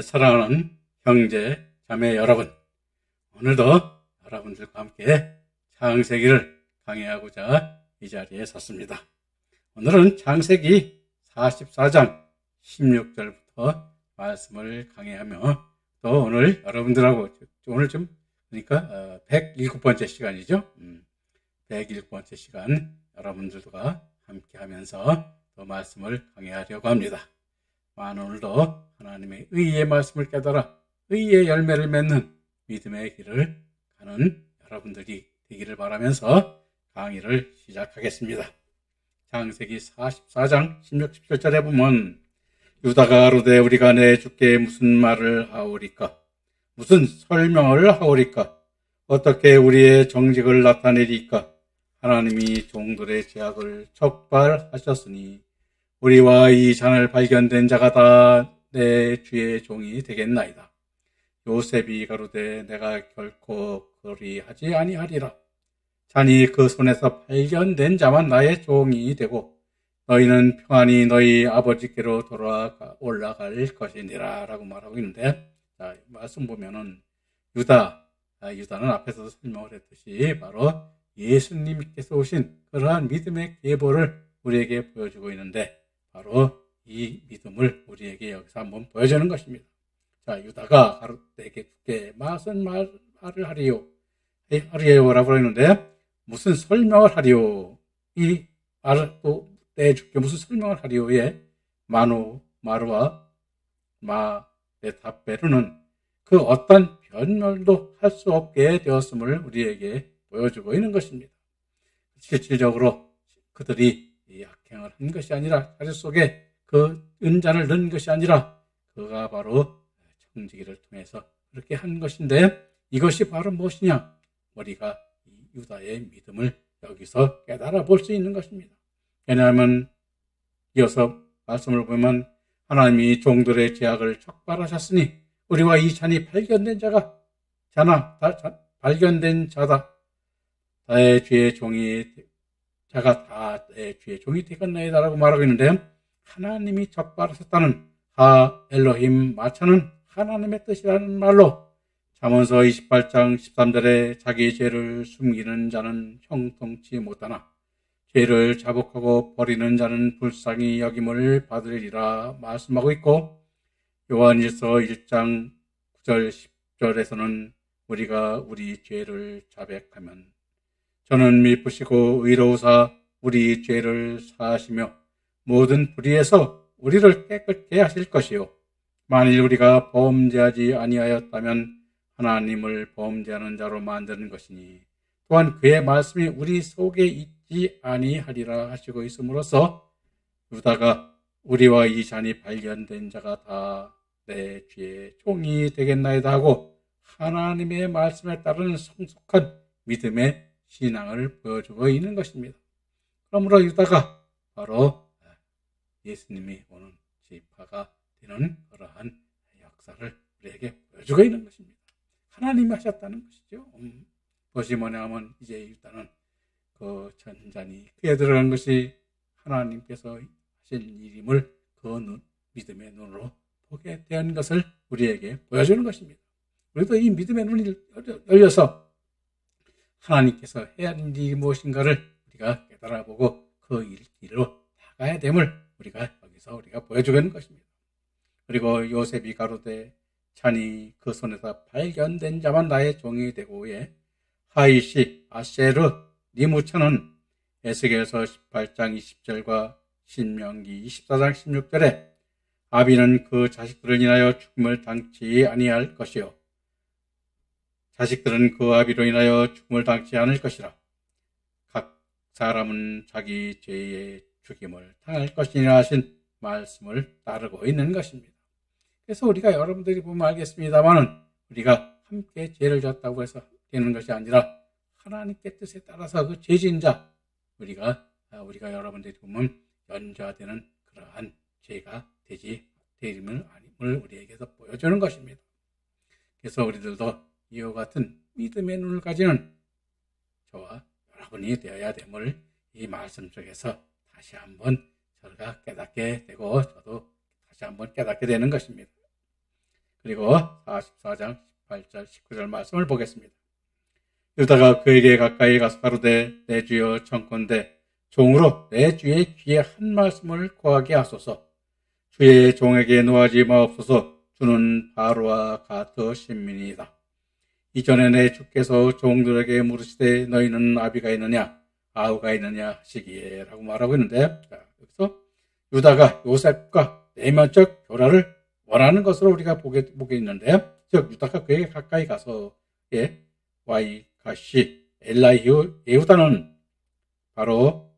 사랑하는 형제, 자매 여러분, 오늘도 여러분들과 함께 창세기를 강의하고자 이 자리에 섰습니다. 오늘은 창세기 44장 16절부터 말씀을 강의하며 또 오늘 여러분들하고 오늘 그러니까 107번째 시간이죠. 107번째 시간 여러분들과 함께 하면서 또 말씀을 강의하려고 합니다. 오늘도 하나님의 의의 말씀을 깨달아 의의 열매를 맺는 믿음의 길을 가는 여러분들이 되기를 바라면서 강의를 시작하겠습니다. 창세기 44장 16, 17절에 보면 유다가 아뢰되 우리가 내 주께 무슨 말을 하오리까? 무슨 설명을 하오리까? 어떻게 우리의 정직을 나타내리까? 하나님이 종들의 죄악을 척발하셨으니 우리와 이 잔을 발견된 자가 다 내 주의 종이 되겠나이다. 요셉이 가로되 내가 결코 그리하지 아니하리라. 잔이 그 손에서 발견된 자만 나의 종이 되고 너희는 평안히 너희 아버지께로 올라갈 것이니라 라고 말하고 있는데, 자, 말씀 보면은 유다는 앞에서도 설명을 했듯이 바로 예수님께서 오신 그러한 믿음의 계보를 우리에게 보여주고 있는데, 바로 이 믿음을 우리에게 여기서 한번 보여주는 것입니다. 자, 유다가 가롯되게 두께 무슨 말을 하리요라고 했는데, 무슨 설명을 하리요? 이 말을 또 내줄게 무슨 설명을 하리요에 마루와 메타베르는 그 어떤 변멸도 할 수 없게 되었음을 우리에게 보여주고 있는 것입니다. 실질적으로 그들이 악행을 한 것이 아니라 자리 속에 그 은잔을 넣은 것이 아니라 그가 바로 청지기를 통해서 그렇게 한 것인데, 이것이 바로 무엇이냐? 우리가 유다의 믿음을 여기서 깨달아 볼 수 있는 것입니다. 왜냐하면 이어서 말씀을 보면 하나님이 종들의 죄악을 척발하셨으니 우리와 이 잔이 발견된 자다. 나의 주의 종이 되겠나이다 라고 말하고 있는데, 하나님이 척발하셨다는 엘로힘 마차는 하나님의 뜻이라는 말로 잠언서 28장 13절에 자기 죄를 숨기는 자는 형통치 못하나 죄를 자복하고 버리는 자는 불쌍히 여김을 받으리라 말씀하고 있고, 요한일서 1장 9절 10절에서는 우리가 우리 죄를 자백하면 저는 미쁘시고 의로우사 우리 죄를 사하시며 모든 불의에서 우리를 깨끗게 하실 것이요 만일 우리가 범죄하지 아니하였다면 하나님을 범죄하는 자로 만드는 것이니 또한 그의 말씀이 우리 속에 있지 아니하리라 하시고 있음으로써 유다가 우리와 이 잔이 발견된 자가 다 내 주의 종이 되겠나이다 하고 하나님의 말씀에 따르는 성숙한 믿음의 신앙을 보여주고 있는 것입니다. 그러므로 유다가 바로 예수님이 오는 지파가 되는 그러한 역사를 우리에게 보여주고 있는 것입니다. 하나님이 하셨다는 것이죠. 그것이 뭐냐면 이제 유다는 그 전잔이 그에 들어간 것이 하나님께서 하실 일임을 그 믿음의 눈으로 보게 된 것을 우리에게 보여주는 것입니다. 우리도 이 믿음의 눈이 열려서 하나님께서 해야 하는 일이 무엇인가를 우리가 깨달아보고 그 길로 나가야 됨을 우리가 보여주는 것입니다. 그리고 요셉이 가로되 잔이 그 손에서 발견된 자만 나의 종이 되고에 하이시 아세르 니무처는 에스겔서 18장 20절과 신명기 24장 16절에 아비는 그 자식들을 인하여 죽음을 당치 아니할 것이요 자식들은 그 아비로 인하여 죽음을 당치 않을 것이라. 각 사람은 자기 죄의 죽임을 당할 것이니라 하신 말씀을 따르고 있는 것입니다. 그래서 우리가 여러분들이 보면 알겠습니다만은 우리가 함께 죄를 졌다고 해서 되는 것이 아니라 하나님께 뜻에 따라서 그 죄진 자 우리가 여러분들이 보면 연좌되는 그러한 죄가 되림을 아님을 우리에게서 보여주는 것입니다. 그래서 우리들도 이와 같은 믿음의 눈을 가지는 저와 여러분이 되어야 됨을 이 말씀 속에서 다시 한번 저희가 깨닫게 되고 저도 다시 한번 깨닫게 되는 것입니다. 그리고 44장 18절 19절 말씀을 보겠습니다. 유다가 그에게 가까이 가서 가로되 내 주여 청컨대 종으로 내 주의 귀에 한 말씀을 고하게 하소서. 주의 종에게 노하지 마옵소서. 주는 바로와 가트 신민이다. 이전에 내 주께서 종들에게 물으시되 너희는 아비가 있느냐 아우가 있느냐 하시기에 라고 말하고 있는데, 자, 여기서 유다가 요셉과 내면적 교라를 원하는 것으로 우리가 보게 있는데, 즉 유다가 그에게 가까이 가서 와이가시 엘라이후 예후다는 바로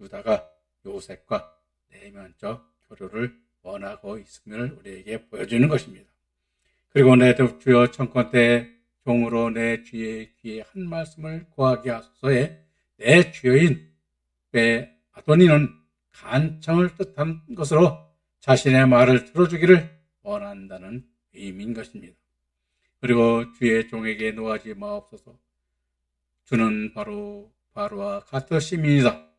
유다가 요셉과 내면적 교류를 원하고 있음을 우리에게 보여주는 것입니다. 그리고 내 주여 청컨대 종으로 내 주의 귀에 한 말씀을 고하게 하소서에 내 주여인 아도니는 간청을 뜻한 것으로 자신의 말을 들어주기를 원한다는 의미인 것입니다. 그리고 주의 종에게 노하지 마옵소서. 주는 바로 바로와 가트 시민이다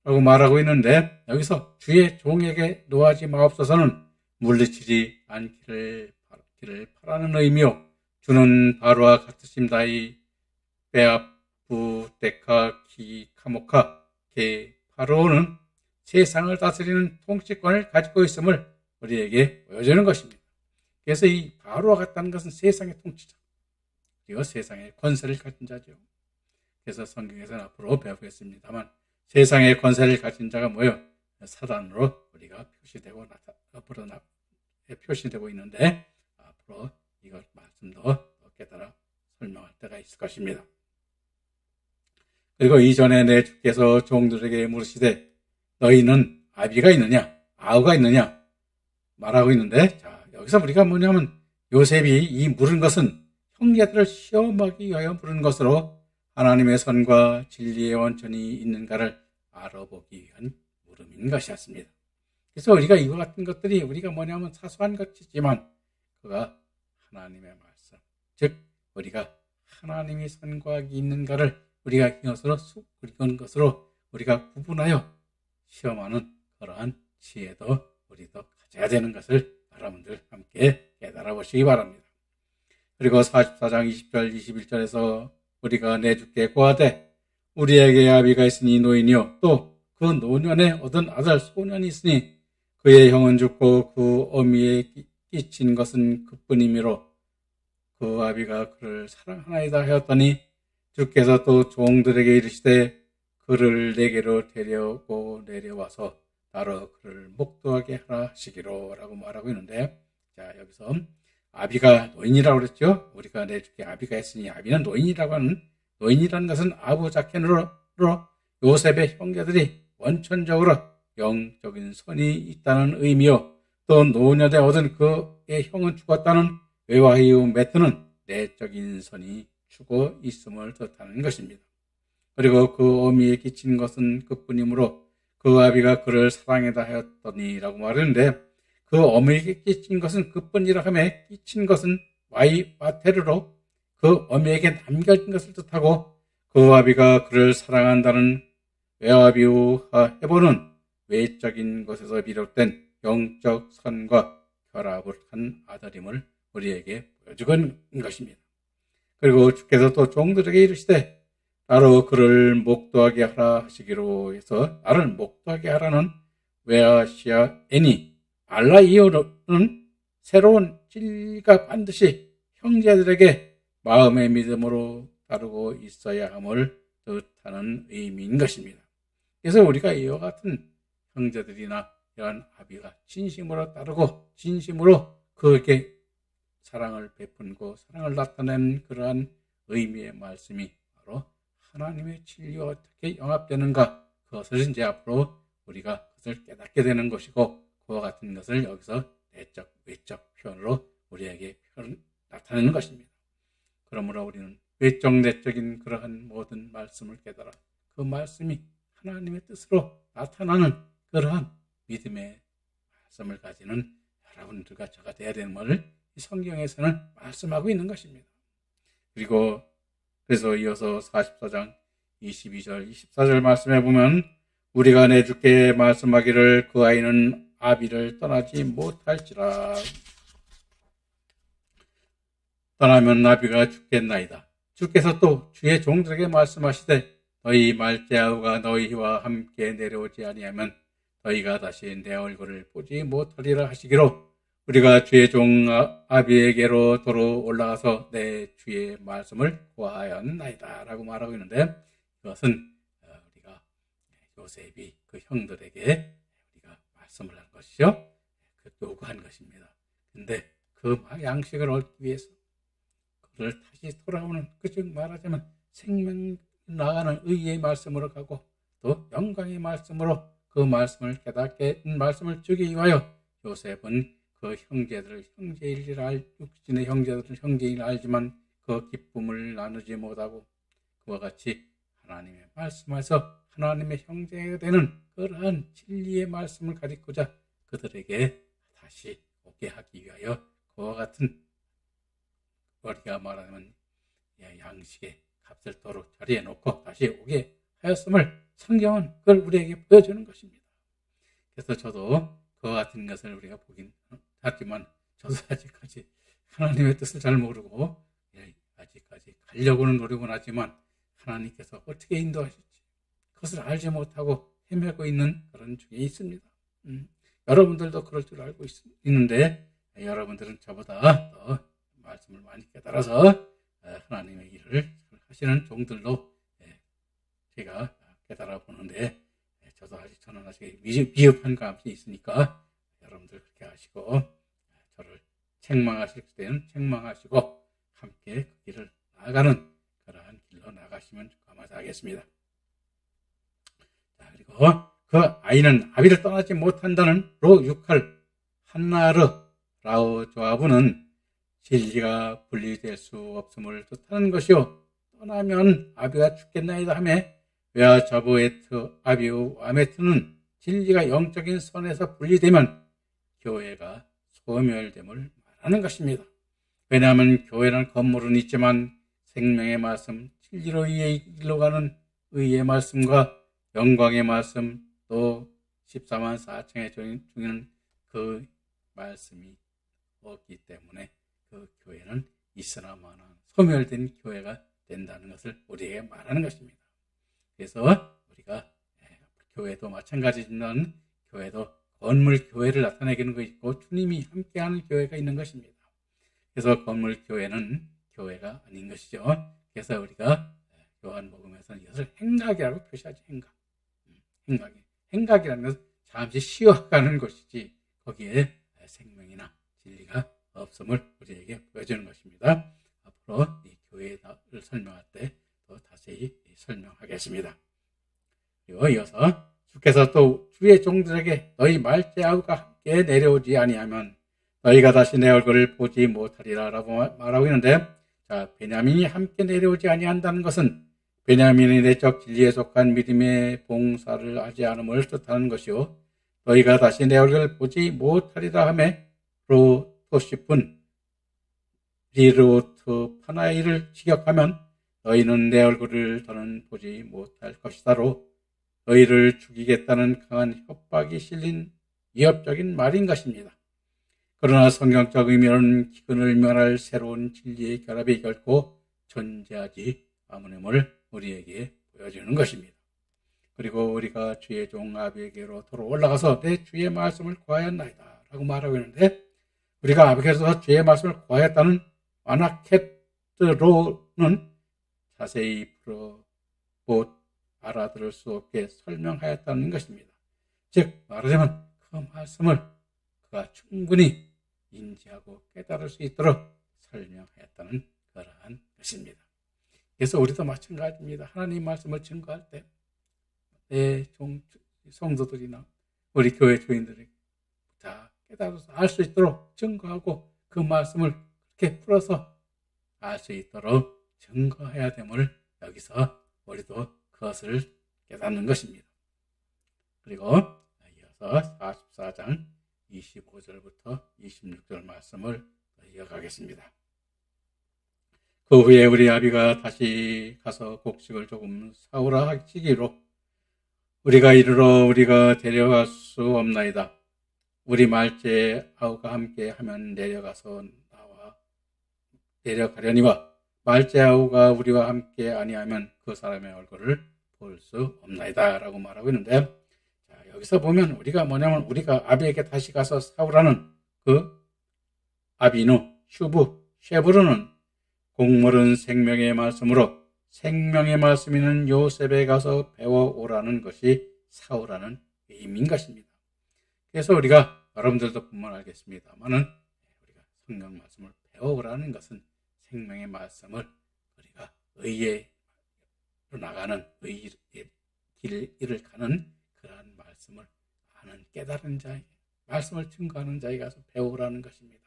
라고 말하고 있는데, 여기서 주의 종에게 노하지 마옵소서는 물리치지 않기를 바라는 의미요, 주는 바로와 가트 심다이 베아부 데카 키 카모카 게 바로는 세상을 다스리는 통치권을 가지고 있음을 우리에게 보여주는 것입니다. 그래서 이 바로와 같다는 것은 세상의 통치자, 그리고 세상의 권세를 가진 자죠. 그래서 성경에서는 앞으로 배우겠습니다만 세상의 권세를 가진 자가 뭐예요? 사단으로 우리가 표시되고 있는데, 앞으로 이것 말씀도 깨달아 설명할 때가 있을 것입니다. 그리고 이전에 내 주께서 종들에게 물으시되 너희는 아비가 있느냐 아우가 있느냐 말하고 있는데, 자, 여기서 우리가 뭐냐면 요셉이 이 물은 것은 형제들을 시험하기 위하여 물은 것으로 하나님의 선과 진리의 원천이 있는가를 알아보기 위한 물음인 것이었습니다. 그래서 우리가 이와 같은 것들이 우리가 뭐냐면 사소한 것이지만 그가 하나님의 말씀, 즉 우리가 하나님이 선과학이 있는가를 우리가 이건 것으로 우리가 구분하여 시험하는 그러한 지혜도 우리도 가져야 되는 것을 여러분들 함께 깨달아 보시기 바랍니다. 그리고 44장 20절 21절에서 우리가 내 주께 고하되 우리에게 아비가 있으니 노인이요 또 그 노년에 얻은 아들 소년이 있으니 그의 형은 죽고 그 어미에 끼친 것은 그뿐이므로 그 아비가 그를 사랑하나이다 하였더니 주께서 또 종들에게 이르시되 그를 내게로 데려오고 내려와서 나로 그를 목도하게 하라 하시기로 라고 말하고 있는데, 자, 여기서 아비가 노인이라고 그랬죠. 우리가 내 주께 아비가 있으니 아비는 노인이라는 것은 아부자켄으로 요셉의 형제들이 원천적으로 영적인 선이 있다는 의미요, 또 노년에 얻은 그의 형은 죽었다는 외와이우 메트는 내적인 선이 죽어 있음을 뜻하는 것입니다. 그리고 그 어미에 끼친 것은 그뿐이므로 그 아비가 그를 사랑하다 하였더니라고 말하는데, 그 어미에게 끼친 것은 그뿐이라 하며 끼친 것은 와테르로 그 어미에게 남겨진 것을 뜻하고, 그 아비가 그를 사랑한다는 외아비우 헤보는 외적인 것에서 비롯된 영적 선과 결합을 한 아들임을 우리에게 보여주고 있는 것입니다. 그리고 주께서 또 종들에게 이르시되 나로 그를 목도하게 하라 하시기로 해서, 나를 목도하게 하라는 외아시아 애니 알라이오는 새로운 진리가 반드시 형제들에게 마음의 믿음으로 다루고 있어야 함을 뜻하는 의미인 것입니다. 그래서 우리가 이와 같은 형제들이나 이런 아비가 진심으로 따르고 진심으로 그에게 사랑을 베푼고 사랑을 나타낸 그러한 의미의 말씀이 바로 하나님의 진리와 어떻게 영합되는가, 그것을 이제 앞으로 우리가 그것을 깨닫게 되는 것이고, 그와 같은 것을 여기서 내적, 외적 표현으로 우리에게 나타내는 것입니다. 그러므로 우리는 외적, 내적인 그러한 모든 말씀을 깨달아 그 말씀이 하나님의 뜻으로 나타나는 그러한 믿음의 말씀을 가지는 여러분들과 저가 되어야 되는 것을 이 성경에서는 말씀하고 있는 것입니다. 그리고 그래서 이어서 44장 22절 24절 말씀해 보면 우리가 내 주께 말씀하기를 그 아이는 아비를 떠나지 못할지라. 떠나면 나비가 죽겠나이다. 주께서 또 주의 종들에게 말씀하시되 너희 말제아우가 너희와 함께 내려오지 아니하면 너희가 다시 내 얼굴을 보지 못하리라 하시기로 우리가 주의 종 아비에게로 도로 올라가서 내 주의 말씀을 구하였나이다 라고 말하고 있는데, 이것은 우리가 요셉이 그 형들에게 우리가 말씀을 한 것이죠. 요구한 것입니다. 근데 그 양식을 얻기 위해서 그를 다시 돌아오는, 즉 말하자면 생명 나가는 의의 말씀으로 가고 또 영광의 말씀으로 그 말씀을 깨닫게 말씀을 주기 위하여 요셉은 그 형제들을 형제일 육신의 형제들은 형제인 알지만 그 기쁨을 나누지 못하고 그와 같이 하나님의 말씀에서 하나님의 형제가 되는 그러한 진리의 말씀을 가리고자 그들에게 다시 오게 하기 위하여 그와 같은 우리가 말하면 양식의 값을 도로 자리에 놓고 다시 오게 하였음을 성경은 그걸 우리에게 보여주는 것입니다. 그래서 저도 그와 같은 것을 우리가 보긴 하지만 저도 아직까지 하나님의 뜻을 잘 모르고 아직까지 가려고는 노력은 하지만 하나님께서 어떻게 인도하실지 그것을 알지 못하고 헤매고 있는 그런 중에 있습니다. 여러분들도 그럴 줄 알고 있는데 여러분들은 저보다 더 말씀을 많이 깨달아서 하나님의 일을 하시는 종들로 제가 깨달아 보는데 저는 아직 미흡한 감이 있으니까 여러분들 그렇게 하시고 저를 책망하실 때는 책망하시고 함께 그 길을 나아가는 그러한 길로 나가시면 감사하겠습니다. 자, 그리고 그 아이는 아비를 떠나지 못한다는 로 6할 한나르 라우 조아부는 진리가 분리될 수 없음을 뜻하는 것이요 떠나면 아비가 죽겠나이다 하며 웨아자보에트 아비우 아메트는 진리가 영적인 선에서 분리되면 교회가 소멸됨을 말하는 것입니다. 왜냐하면 교회는 건물은 있지만 생명의 말씀, 진리로 이길로 가는 의의 말씀과 영광의 말씀, 또 14만 4천의 중에는 그 말씀이 없기 때문에 그 교회는 있으나 마나 소멸된 교회가 된다는 것을 우리에게 말하는 것입니다. 그래서 우리가 교회도 마찬가지지만 교회도 건물 교회를 나타내는 것이 있고 주님이 함께하는 교회가 있는 것입니다. 그래서 건물 교회는 교회가 아닌 것이죠. 그래서 우리가 요한복음에서는 이것을 행각이라고 표시하지. 행각이라는 것은 잠시 쉬어가는 것이지 거기에 생명이나 진리가 없음을 우리에게 보여주는 것입니다. 앞으로 이 교회를 설명할 때 더 자세히 설명하겠습니다. 그리고 이어서 주께서 또 주의 종들에게 너희 말제아우가 함께 내려오지 아니하면 너희가 다시 내 얼굴을 보지 못하리라 라고 말하고 있는데, 자, 베냐민이 함께 내려오지 아니한다는 것은 베냐민의 내적 진리에 속한 믿음의 봉사를 하지 않음을 뜻하는 것이요 너희가 다시 내 얼굴을 보지 못하리라 하며 로토시픈 리로트 파나이를 직역하면 너희는 내 얼굴을 더는 보지 못할 것이다로 너희를 죽이겠다는 강한 협박이 실린 위협적인 말인 것입니다. 그러나 성경적 의미로는 기근을 면할 새로운 진리의 결합이 결코 존재하지 않음을 우리에게 보여주는 것입니다. 그리고 우리가 주의 종 아비에게로 도로 올라가서 내 주의 말씀을 구하였나이다 라고 말하고 있는데, 우리가 아비에게서 주의 말씀을 구하였다는 아나케트로는 자세히 못 알아들을 수 없게 설명하였다는 것입니다. 즉 말하자면 그 말씀을 그가 충분히 인지하고 깨달을 수 있도록 설명하였다는 그러한 것입니다. 그래서 우리도 마찬가지입니다. 하나님 말씀을 증거할 때 내 성도들이나 우리 교회 주인들이 다 깨달아서 알 수 있도록 증거하고 그 말씀을 그렇게 풀어서 알 수 있도록 증거해야 됨을 여기서 우리도 그것을 깨닫는 것입니다. 그리고 이어서 44장 25절부터 26절 말씀을 이어가겠습니다. 그 후에 우리 아비가 다시 가서 곡식을 조금 사오라 하시기로 우리가 이르러 우리가 데려갈 수 없나이다. 우리 말제 아우가 함께 하면 내려가서 나와 내려가려니와 말제아우가 우리와 함께 아니하면 그 사람의 얼굴을 볼 수 없나이다 라고 말하고 있는데, 자, 여기서 보면 우리가 뭐냐면 우리가 아비에게 다시 가서 사우라는 그 아비누, 슈브, 쉐브르는 공물은 생명의 말씀으로 생명의 말씀 있는 요셉에 가서 배워오라는 것이 사우라는 의미인 것입니다. 그래서 우리가 여러분들도 보면 알겠습니다만은 우리가 성경 말씀을 배워오라는 것은 생명의 말씀을 우리가 의에 나가는 의의 길을 가는 그러한 말씀을 아는 깨달은 자에게 말씀을 증거하는 자에게 가서 배우라는 것입니다.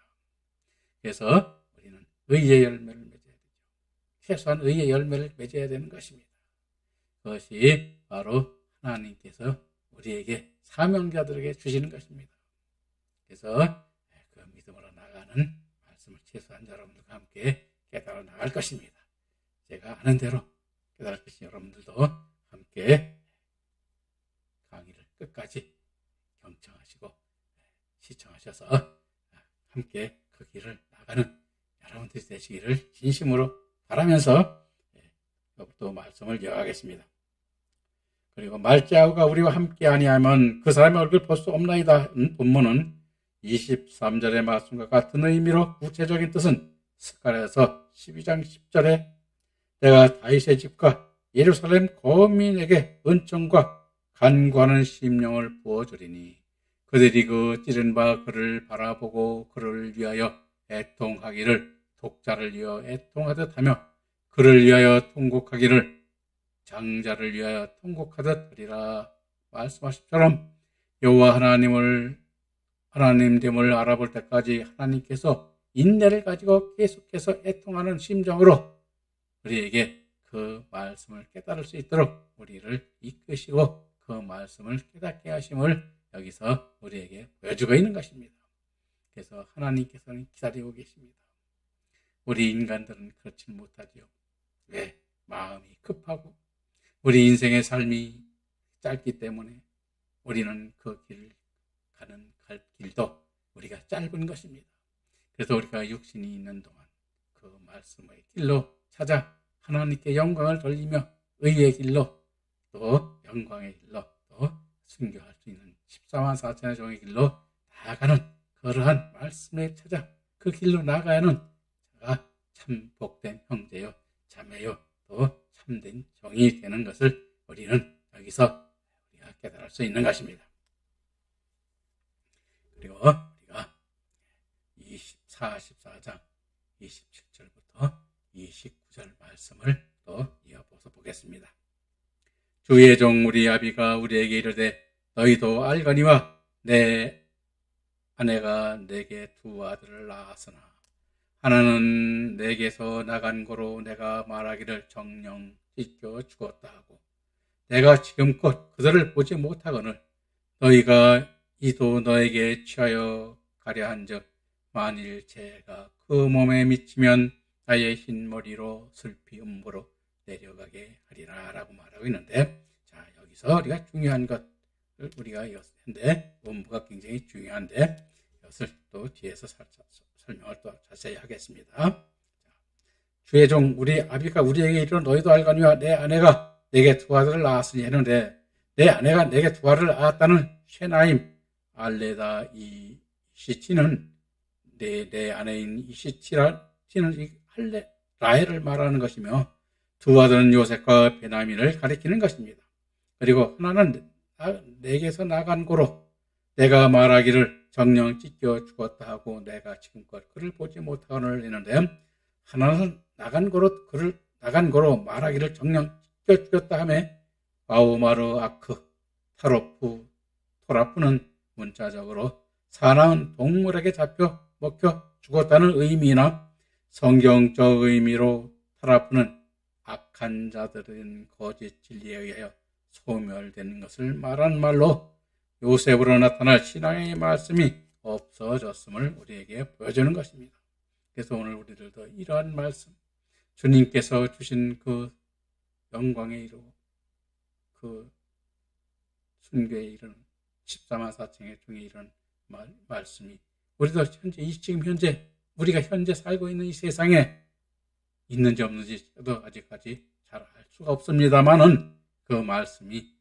그래서 우리는 의의 열매를 맺어야 되죠. 최소한 의의 열매를 맺어야 되는 것입니다. 그것이 바로 하나님께서 우리에게 사명자들에게 주시는 것입니다. 그래서 그 믿음으로 나가는 말씀을 최소한 여러분들과 함께 깨달아 나갈 것입니다. 제가 아는 대로 깨달을 것이 여러분들도 함께 강의를 끝까지 경청하시고 시청하셔서 함께 그 길을 나가는 여러분들이 되시기를 진심으로 바라면서 또 말씀을 이어가겠습니다. 그리고 말제아우가 우리와 함께 아니하면 그 사람의 얼굴 볼 수 없나이다. 본문은 23절의 말씀과 같은 의미로 구체적인 뜻은 스가랴서 12장 10절에 내가 다윗의 집과 예루살렘 거민에게 은총과 간구하는 심령을 부어주리니 그들이 그 찌른 바 그를 바라보고 그를 위하여 애통하기를 독자를 위하여 애통하듯 하며 그를 위하여 통곡하기를 장자를 위하여 통곡하듯 하리라. 말씀하십처럼 여호와 하나님됨을 알아볼 때까지 하나님께서 인내를 가지고 계속해서 애통하는 심정으로 우리에게 그 말씀을 깨달을 수 있도록 우리를 이끄시고 그 말씀을 깨닫게 하심을 여기서 우리에게 보여주고 있는 것입니다. 그래서 하나님께서는 기다리고 계십니다. 우리 인간들은 그렇지 못하지요. 왜? 마음이 급하고 우리 인생의 삶이 짧기 때문에 우리는 그 길 가는 갈 길도 우리가 짧은 것입니다. 그래서 우리가 육신이 있는 동안 그 말씀의 길로 찾아 하나님께 영광을 돌리며 의의 길로 또 영광의 길로 또 순교할 수 있는 14만 4천의 종의 길로 나아가는 그러한 말씀에 찾아 그 길로 나가야 하는 자가 참 복된 형제요 자매요 또 참된 종이 되는 것을 우리는 여기서 우리가 깨달을 수 있는 것입니다. 그리고 우리가 44장 27절부터 29절 말씀을 또 이어서 보겠습니다. 주의 종 우리 아비가 우리에게 이르되 너희도 알거니와 내 아내가 내게 두 아들을 낳았으나 하나는 내게서 나간 고로 내가 말하기를 정령 찢겨 죽었다 하고 내가 지금껏 그들을 보지 못하거늘 너희가 이도 너에게 취하여 가려 한즉 만일 죄가 그 몸에 미치면 나의 흰머리로 슬피 음부로 내려가게 하리라 라고 말하고 있는데, 자 여기서 우리가 중요한 것을 우리가 이었는데 음부가 굉장히 중요한데 이것을 또 뒤에서 설명을 또 자세히 하겠습니다. 주의 종 우리 아비가 우리에게 이르러 너희도 알거니와 내 아내가 내게 두 아들을 낳았으니 했는데 내 아내가 내게 두 아들을 낳았다는 쉐나임 알레다 이시치는 내 아내인 이시치는 라헬을 말하는 것이며 두 아들은 요셉과 베냐민을 가리키는 것입니다. 그리고 하나는 내게서 나간 고로 내가 말하기를 정령 찢겨 죽었다 하고 내가 지금껏 그를 보지 못하거늘 했는데 하나는 나간 고로 말하기를 정령 찢겨 죽였다 하며 아우마르 아크 타로프 토라프는 문자적으로 사나운 동물에게 잡혀 먹혀 죽었다는 의미나 성경적 의미로 타라프는 악한 자들은 거짓 진리에 의하여 소멸되는 것을 말한 말로 요셉으로 나타날 신앙의 말씀이 없어졌음을 우리에게 보여주는 것입니다. 그래서 오늘 우리들도 이러한 말씀, 주님께서 주신 그 영광에 이르고 그 순교에 이르는 14만 4천의 중에 이런 말씀이 우리도 지금 현재 우리가 현재 살고 있는 이 세상에 있는지 없는지 저도 아직까지 잘 알 수가 없습니다만은 그 말씀이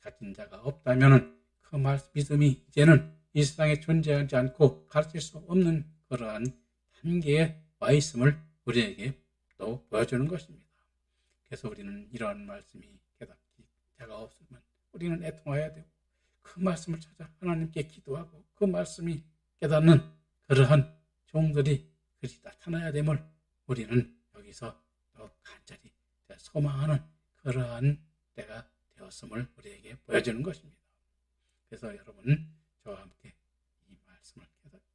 가진 자가 없다면은 그 믿음이 이제는 이 세상에 존재하지 않고 가르칠 수 없는 그러한 단계에 와 있음을 우리에게 또 보여주는 것입니다. 그래서 우리는 이러한 말씀이 깨닫기 자가 없으면 우리는 애통해야 되고 그 말씀을 찾아 하나님께 기도하고 그 말씀이 깨닫는 그러한 종들이 그리 나타나야 됨을 우리는 여기서 더 간절히 소망하는 그러한 때가 되었음을 우리에게 보여주는 것입니다. 그래서 여러분 저와 함께 이 말씀을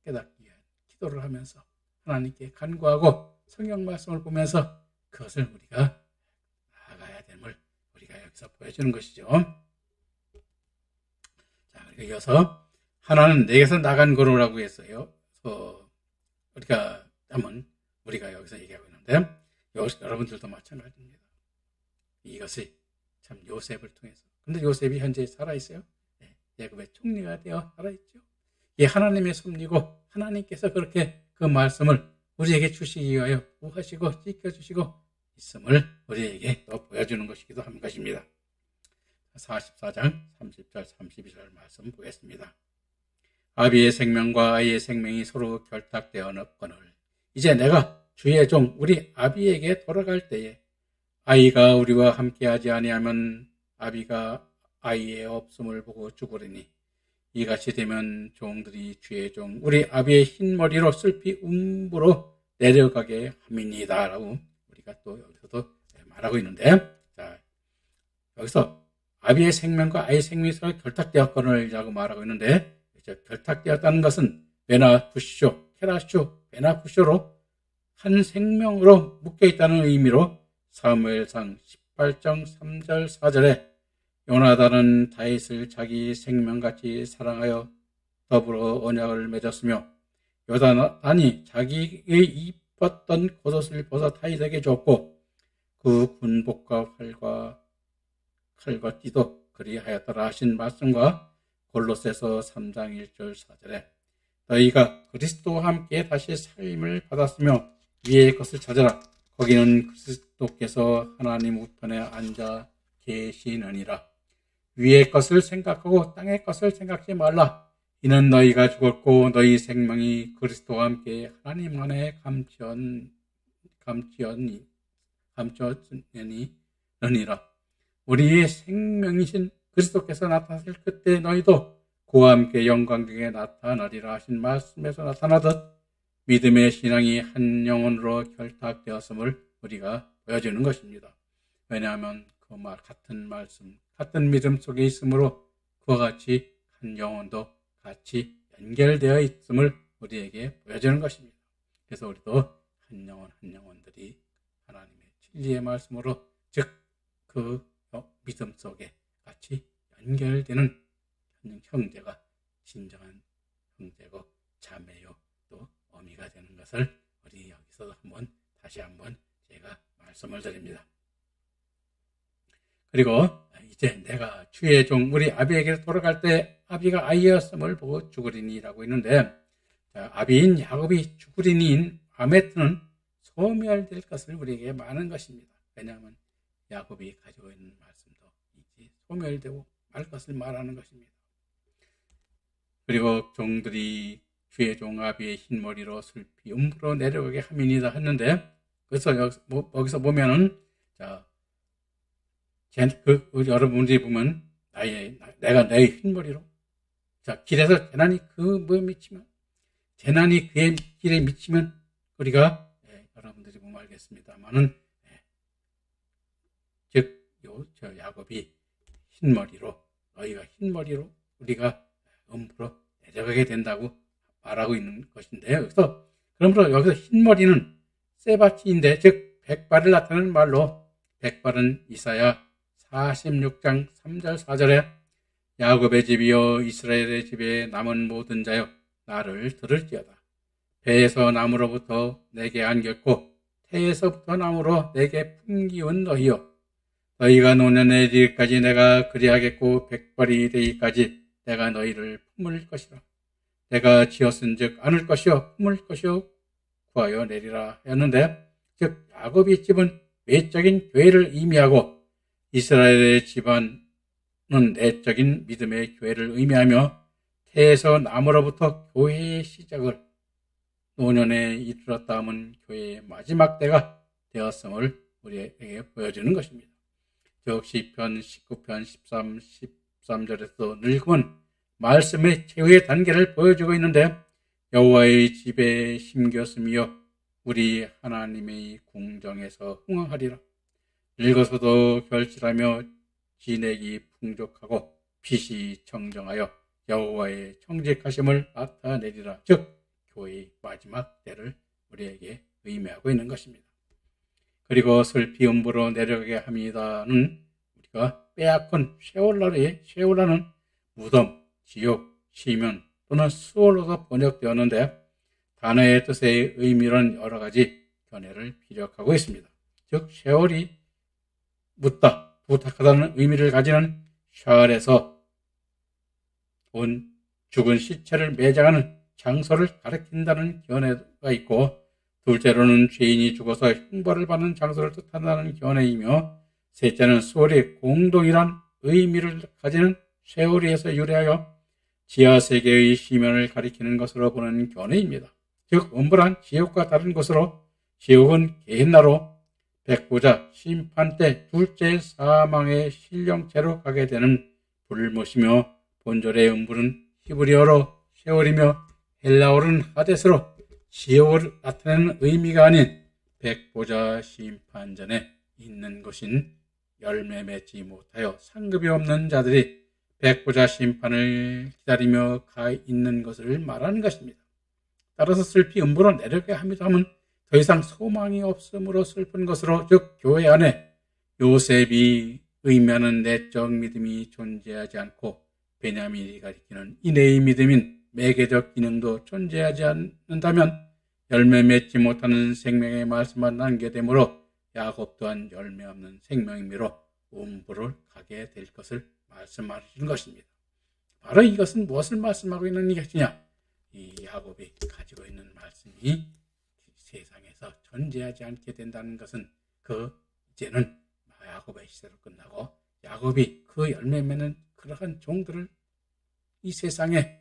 깨닫기 위한 기도를 하면서 하나님께 간구하고 성경 말씀을 보면서 그것을 우리가 나아가야 됨을 우리가 여기서 보여주는 것이죠. 자, 그리고 이어서 하나는 내게서 나간 거로라고 했어요. 우리가 한번 우리가 여기서 얘기하고 있는데 여러분들도 마찬가지입니다. 이것이 참 요셉을 통해서. 근데 요셉이 현재 살아있어요. 네, 애굽의 총리가 되어 살아있죠. 이게 하나님의 섭리고 하나님께서 그렇게 그 말씀을 우리에게 주시기 위하여 구하시고 지켜주시고 있음을 우리에게 또 보여주는 것이기도 한 것입니다. 44장 30절 32절 말씀 보겠습니다. 아비의 생명과 아이의 생명이 서로 결탁되어 넣거늘 이제 내가 주의 종 우리 아비에게 돌아갈 때에 아이가 우리와 함께하지 아니하면 아비가 아이의 없음을 보고 죽으리니 이같이 되면 종들이 주의 종 우리 아비의 흰 머리로 슬피 음부로 내려가게 함이니이다 라고 우리가 또 여기서도 말하고 있는데, 자, 여기서 아비의 생명과 아이의 생명이 서로 결탁되었거늘 라고 말하고 있는데, 결탁되었다는 것은 베나푸쇼, 케라쇼, 베나푸쇼로 한 생명으로 묶여있다는 의미로 사무엘상 18장 3절 4절에 요나단은 다윗을 자기 생명같이 사랑하여 더불어 언약을 맺었으며 요나단이 자기의 입었던 겉옷을 벗어 다윗에게 줬고 그 군복과 칼과 띠도 그리하였더라 하신 말씀과 골로새서 3장 1절 4절에 너희가 그리스도와 함께 다시 살림을 받았으며 위의 것을 찾아라 거기는 그리스도께서 하나님 우편에 앉아 계시느니라. 위의 것을 생각하고 땅의 것을 생각지 말라. 이는 너희가 죽었고 너희 생명이 그리스도와 함께 하나님 안에 감추었느니라. 우리의 생명이신 그리스도께서 나타나실 그때 너희도 그와 함께 영광중에 나타나리라 하신 말씀에서 나타나듯 믿음의 신앙이 한 영혼으로 결탁되었음을 우리가 보여주는 것입니다. 왜냐하면 그 같은 말씀, 같은 믿음 속에 있으므로 그와 같이 한 영혼도 같이 연결되어 있음을 우리에게 보여주는 것입니다. 그래서 우리도 한 영혼 한 영혼들이 하나님의 진리의 말씀으로 즉 그 믿음 속에 같이 연결되는 형제가 진정한 형제고 자매요 또 어미가 되는 것을 우리 여기서 다시 한번 제가 말씀을 드립니다. 그리고 이제 내가 주의 종 우리 아비에게 돌아갈 때 아비가 아이였음을 보고 죽으리니라고 있는데, 아비인 야곱이 죽으리니인 아메트는 소멸될 것을 우리에게 말하는 것입니다. 왜냐하면 야곱이 가지고 있는 말씀도 소멸되고 말 것을 말하는 것입니다. 그리고 종들이 주의 종 아비의 흰머리로 슬피 음부로 내려가게 함이니이다 했는데, 그래서 여기서 보면은 여러분들이 보면 내가 내 흰머리로 길에서 재난이 재난이 그의 길에 미치면 우리가 여러분들이 보면 알겠습니다만은 즉 야곱이 너희가 흰머리로 우리가 음부로 내려가게 된다고 말하고 있는 것인데요. 그래서 그러므로 여기서 흰머리는 세바티인데 즉 백발을 나타내는 말로 백발은 이사야 46장 3절 4절에 야곱의 집이여 이스라엘의 집에 남은 모든 자여 나를 들을지어다. 배에서 나무로부터 내게 안겼고 태에서부터 나무로 내게 품기운 너희여 너희가 노년에 이르기까지 내가 그리하겠고 백발이 되기까지 내가 너희를 품을 것이라. 내가 지었은즉 안을 것이요 품을 것이요 구하여 내리라 했는데 즉 야곱의 집은 외적인 교회를 의미하고 이스라엘의 집안은 내적인 믿음의 교회를 의미하며 태에서 나무로부터 교회의 시작을 노년에 이르렀다 함은 교회의 마지막 때가 되었음을 우리에게 보여주는 것입니다. 즉 시편 19편 13절에서 늙음은 말씀의 최후의 단계를 보여주고 있는데 여호와의 집에 심겼으며 우리 하나님의 궁정에서 흥황하리라. 늙어서도 결실하며 진액이 풍족하고 빛이 청정하여 여호와의 청직하심을 나타내리라. 즉 교회의 마지막 때를 우리에게 의미하고 있는 것입니다. 그리고 슬피 음부로 내려가게 합니다는 우리가 빼앗은 쉐올라는 무덤, 지옥, 시면 또는 수월로도 번역되었는데 단어의 뜻의 의미는 여러 가지 견해를 피력하고 있습니다. 즉 쉐올이 묻다, 부탁하다는 의미를 가지는 샤알에서 온 죽은 시체를 매장하는 장소를 가리킨다는 견해가 있고 둘째로는 죄인이 죽어서 형벌을 받는 장소를 뜻한다는 견해이며 셋째는 수월이 공동이란 의미를 가지는 쉐오리에서 유래하여 지하세계의 시면을 가리키는 것으로 보는 견해입니다. 즉 음부란 지옥과 다른 것으로 지옥은 게헨나로 백보자 심판 때 둘째 사망의 신령체로 가게 되는 불못이며 본절의 음부는 히브리어로 쉐올이며 헬라어로는 하데스로 지옥을 나타내는 의미가 아닌 백보자 심판전에 있는 것인 열매 맺지 못하여 상급이 없는 자들이 백보자 심판을 기다리며 가 있는 것을 말하는 것입니다. 따라서 슬피 음부로 내려가게 합니다 하면 더 이상 소망이 없으므로 슬픈 것으로 즉 교회 안에 요셉이 의미하는 내적 믿음이 존재하지 않고 베냐민이 가리키는 인내의 믿음인 매개적 기능도 존재하지 않는다면 열매 맺지 못하는 생명의 말씀만 남겨되므로 야곱 또한 열매 없는 생명이므로 음부를 가게 될 것을 말씀하시는 것입니다. 바로 이것은 무엇을 말씀하고 있는 것이냐? 이 야곱이 가지고 있는 말씀이 세상에서 존재하지 않게 된다는 것은 이제는 야곱의 시대로 끝나고 야곱이 그 열매 맺는 그러한 종들을 이 세상에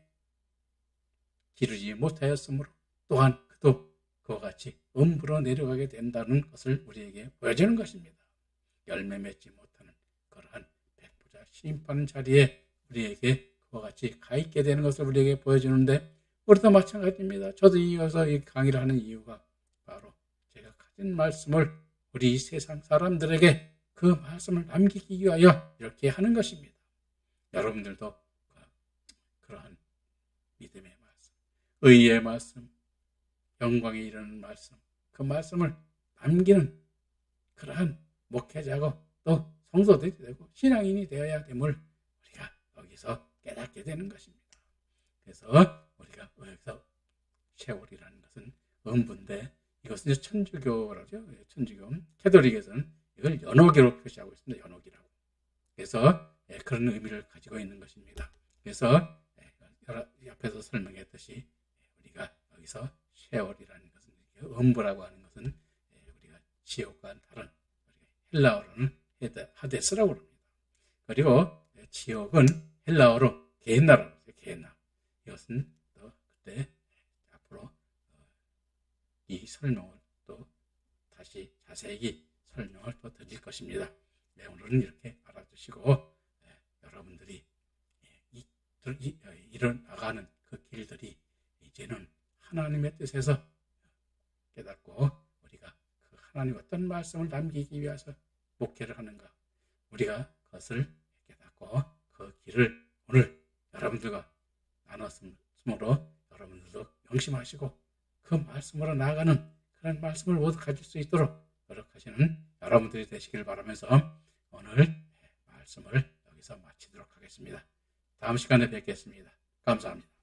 기르지 못하였으므로 또한 그도 그와 같이 음부로 내려가게 된다는 것을 우리에게 보여주는 것입니다. 열매 맺지 못하는 그러한 백보자 심판 자리에 우리에게 그와 같이 가 있게 되는 것을 우리에게 보여주는데 우리도 마찬가지입니다. 저도 이어서 이 강의를 하는 이유가 바로 제가 가진 말씀을 우리 세상 사람들에게 그 말씀을 남기기 위하여 이렇게 하는 것입니다. 여러분들도 그러한 믿음의 말씀, 의의 말씀, 영광에 이르는 말씀, 그 말씀을 남기는 그러한 목회자고 또 성도들이 되고 신앙인이 되어야 됨을 우리가 여기서 깨닫게 되는 것입니다. 그래서 우리가 여기서 쉐올이라는 것은 음부인데 이것은 천주교라죠. 천주교, 캐톨릭에서는 이걸 연옥이라고 표시하고 있습니다. 연옥이라고. 그래서 그런 의미를 가지고 있는 것입니다. 그래서 앞에서 설명했듯이 우리가 여기서 쉐올이라는 것은 음부라고 하는 것은 우리가 지옥과 다른 헬라어로는 하데스라고 합니다. 그리고 지옥은 헬라어로 게헨나라고 해요. 게헨나. 이것은 또 그때 앞으로 이 설명을 또 다시 자세히 설명을 또 드릴 것입니다. 네, 오늘은 이렇게 알아두시고 여러분들이 일어나가는 그 길들이 이제는 하나님의 뜻에서 깨닫고 우리가 그 하나님 어떤 말씀을 남기기 위해서 목회를 하는가 우리가 그것을 깨닫고 그 길을 오늘 여러분들과 나눴으므로 여러분들도 명심하시고 그 말씀으로 나아가는 그런 말씀을 모두 가질 수 있도록 노력하시는 여러분들이 되시길 바라면서 오늘 말씀을 여기서 마치도록 하겠습니다. 다음 시간에 뵙겠습니다. 감사합니다.